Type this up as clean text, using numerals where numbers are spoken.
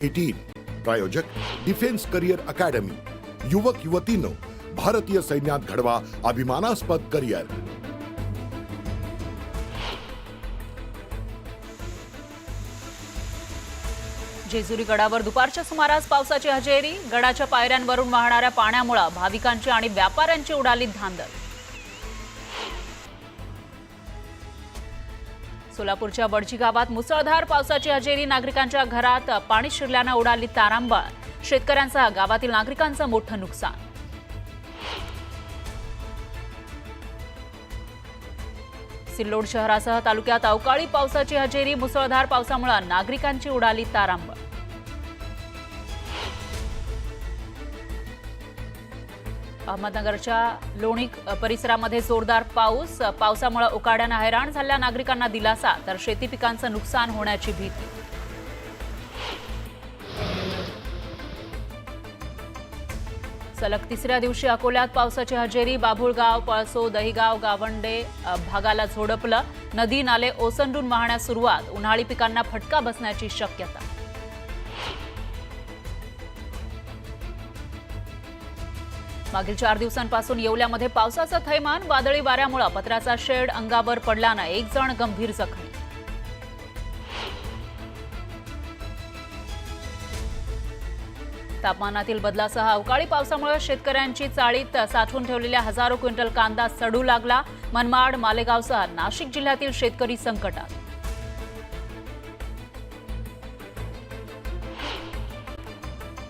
18 प्रायोजक defence career academy. युवक युवतींनो, भारतीय सैन्यात घडवा अभिमानास्पद करिअर। जेजुरी गडावर दुपारच्या सुमारास पावसाची हजेरी। गडाच्या पायऱ्यांवरून वाहणाऱ्या पाण्यामुळे भाविकांची आणि व्यापाऱ्यांची उडाली धांदल। सोलापूरच्या बडजी गावात मुसळधार पावसाची हजेरी। नागरिकांच्या घरात पाणी शिरल्याने उडाली तारांबळ। शेतकऱ्यांसह गावातील नागरिकांचं मोठं नुकसान। सिल्लोड शहरासह तालुक्यात अवकाळी पावसाची हजेरी। मुसळधार पावसामुळे नागरिकांची उडाली तारांबळ। अहमदनगरच्या लोणी परिसरामध्ये जोरदार पावसामुळे उकाड्याने हैराण झालेल्या नागरिकांना दिलासा, तर शेती पिकांचं नुकसान होण्याची भीती। सलग तिसऱ्या दिवशी अकोल्यात पावसाची हजेरी। बाभुळगाव, पळसो, दहिगाव, गावंडे भागाला झोडपलं। नदी नाले ओसंडून वाहण्यास सुरुवात। उन्हाळी पिकांना फटका बसण्याची शक्यता। मागील 4 दिवसांपासून येवल्यामध्ये पावसाचं थैमान। वादळी वाऱ्यामुळे पत्र्याचा शेड अंगावर पडल्याने एक जण गंभीर जखमी। तापमानातील बदलासह अवकाळी पावसामुळे शेतकऱ्यांची चाळीत साठवून ठेवलेल्या हजारो क्विंटल कांदा सडू लागला। मनमाड, मालेगावसह नाशिक जिल्ह्यातील शेतकरी संकटात।